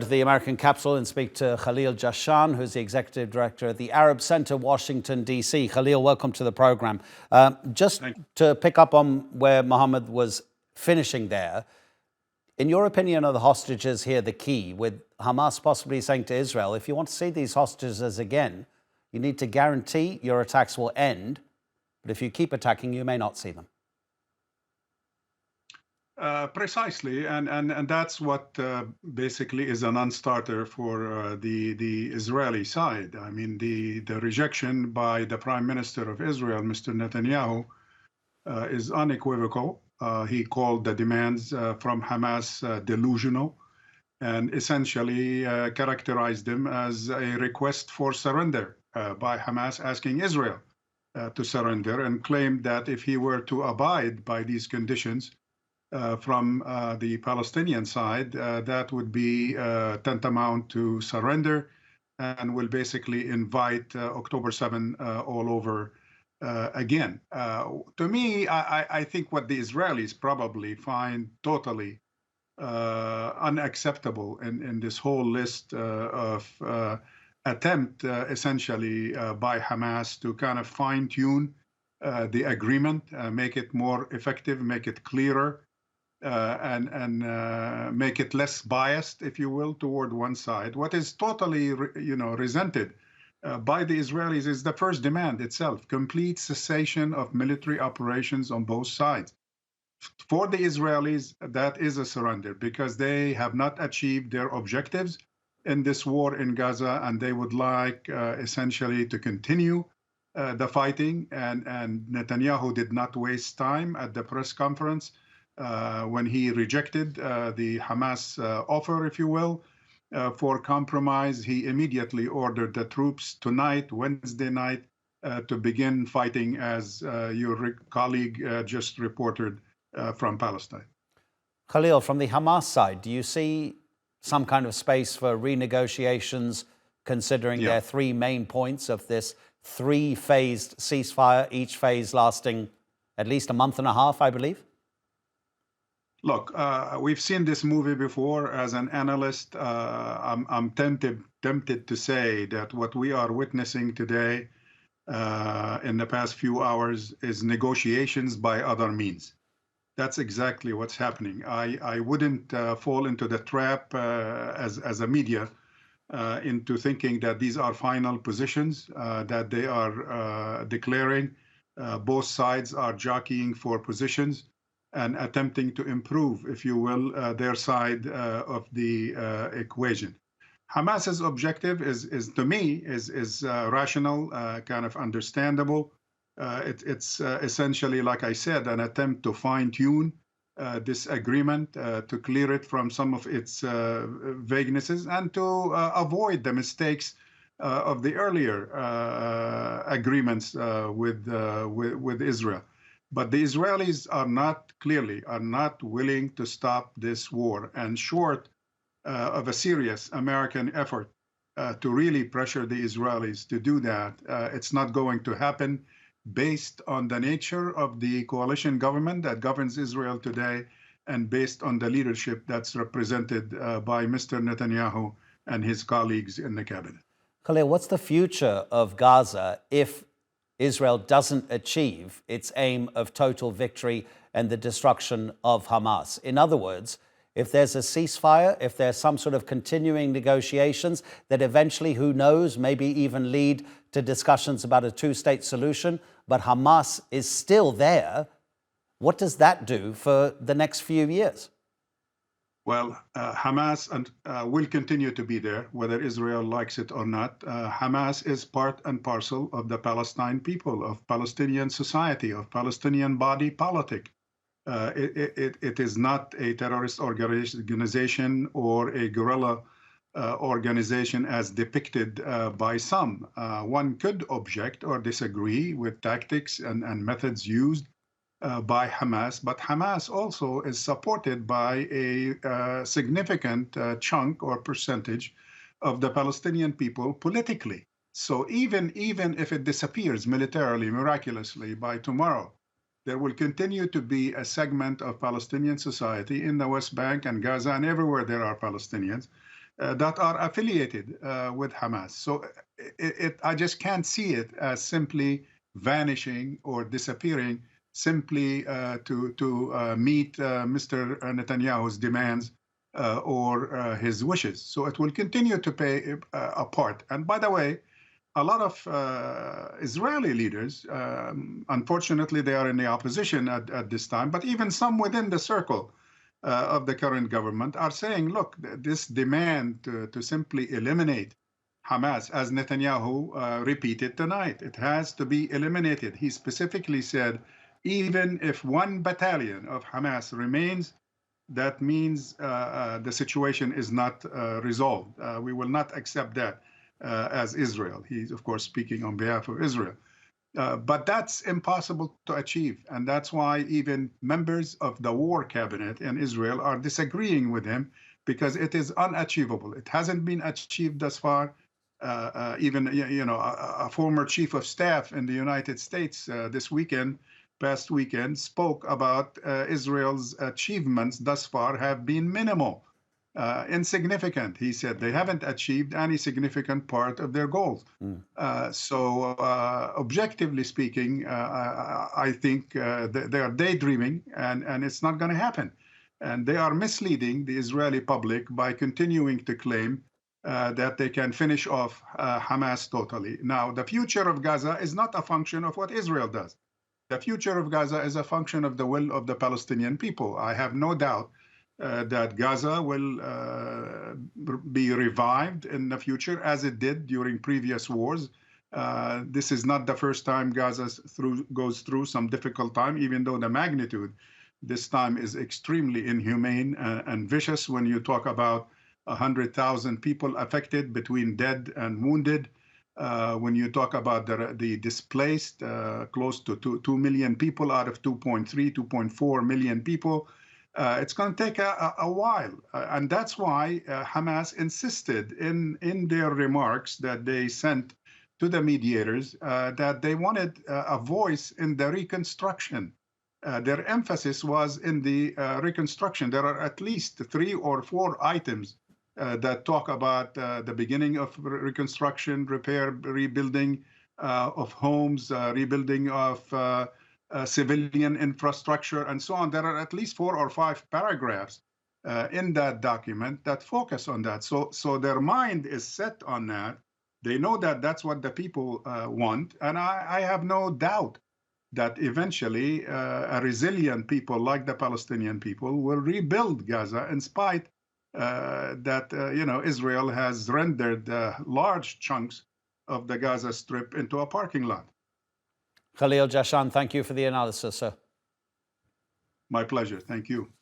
to the American Capitol and speak to Khalil Jahshan, who's the Executive Director at the Arab Center, Washington, D.C. Khalil, welcome to the program. Just to pick up on where Mohammed was finishing there, in your opinion, are the hostages here the key, with Hamas possibly saying to Israel, if you want to see these hostages again, you need to guarantee your attacks will end, but if you keep attacking, you may not see them? Precisely, and that's what basically is a non-starter for the Israeli side. I mean, the rejection by the Prime Minister of Israel, Mr. Netanyahu, is unequivocal. He called the demands from Hamas delusional and essentially characterized them as a request for surrender by Hamas asking Israel to surrender, and claimed that if he were to abide by these conditions from the Palestinian side, that would be tantamount to surrender and will basically invite October 7 all over again. To me, I think what the Israelis probably find totally unacceptable in this whole list of attempt essentially by Hamas to kind of fine-tune the agreement, make it more effective, make it clearer, and make it less biased, if you will, toward one side. What is totally, resented by the Israelis is the first demand itself: complete cessation of military operations on both sides. For the Israelis, that is a surrender because they have not achieved their objectives in this war in Gaza, and they would like essentially to continue the fighting. And Netanyahu did not waste time at the press conference when he rejected the Hamas offer, if you will, for compromise. He immediately ordered the troops tonight, Wednesday night, to begin fighting, as your colleague just reported from Palestine. Khalil, from the Hamas side, do you see some kind of space for renegotiations, considering their three main points of this three-phased ceasefire, each phase lasting at least a month and a half, I believe? Look, we've seen this movie before. As an analyst, I'm tempted to say that what we are witnessing today in the past few hours is negotiations by other means. That's exactly what's happening. I wouldn't fall into the trap as a media into thinking that these are final positions that they are declaring. Both sides are jockeying for positions and attempting to improve, if you will, their side of the equation. Hamas's objective is to me, is rational, kind of understandable. It's essentially, like I said, an attempt to fine-tune this agreement, to clear it from some of its vaguenesses, and to avoid the mistakes of the earlier agreements with Israel. But the Israelis are not willing to stop this war. And short of a serious American effort to really pressure the Israelis to do that, it's not going to happen, based on the nature of the coalition government that governs Israel today, and based on the leadership that's represented by Mr. Netanyahu and his colleagues in the cabinet. Khalil, what's the future of Gaza if Israel doesn't achieve its aim of total victory and the destruction of Hamas? In other words, if there's a ceasefire, if there's some sort of continuing negotiations that eventually, who knows, maybe even lead to discussions about a two-state solution, but Hamas is still there, what does that do for the next few years? Well, Hamas will continue to be there, whether Israel likes it or not. Hamas is part and parcel of the Palestine people, of Palestinian society, of Palestinian body politic. It is not a terrorist organization or a guerrilla organization as depicted by some. One could object or disagree with tactics and methods used by Hamas, but Hamas also is supported by a significant chunk or percentage of the Palestinian people politically. So even if it disappears militarily, miraculously by tomorrow, there will continue to be a segment of Palestinian society in the West Bank and Gaza and everywhere there are Palestinians that are affiliated with Hamas. So I just can't see it as simply vanishing or disappearing simply to meet Mr. Netanyahu's demands or his wishes. So it will continue to play a part. And by the way, a lot of Israeli leaders, unfortunately, they are in the opposition at this time, but even some within the circle of the current government are saying, look, this demand to simply eliminate Hamas, as Netanyahu repeated tonight, it has to be eliminated. He specifically said, even if one battalion of Hamas remains, that means the situation is not resolved. We will not accept that as Israel. He's, of course, speaking on behalf of Israel. But that's impossible to achieve. And that's why even members of the war cabinet in Israel are disagreeing with him, because it is unachievable. It hasn't been achieved thus far. Even a former chief of staff in the United States past weekend, spoke about Israel's achievements thus far have been minimal. Insignificant. He said they haven't achieved any significant part of their goals. So objectively speaking, I think they are daydreaming, and it's not going to happen. And they are misleading the Israeli public by continuing to claim that they can finish off Hamas totally. Now, the future of Gaza is not a function of what Israel does. The future of Gaza is a function of the will of the Palestinian people. I have no doubt that Gaza will be revived in the future, as it did during previous wars. This is not the first time Gaza goes through some difficult time, even though the magnitude this time is extremely inhumane and vicious when you talk about 100,000 people affected between dead and wounded. When you talk about the displaced, close to 2 million people out of 2.3, 2.4 million people, it's going to take a while. And that's why Hamas insisted in their remarks that they sent to the mediators that they wanted a voice in the reconstruction. Their emphasis was in the reconstruction. There are at least 3 or 4 items that talk about the beginning of reconstruction, repair, rebuilding of homes, rebuilding of civilian infrastructure, and so on. There are at least 4 or 5 paragraphs in that document that focus on that. So their mind is set on that. They know that that's what the people want. And I have no doubt that eventually a resilient people like the Palestinian people will rebuild Gaza, in spite that Israel has rendered large chunks of the Gaza Strip into a parking lot. Khalil Jahshan, thank you for the analysis, sir. My pleasure. Thank you.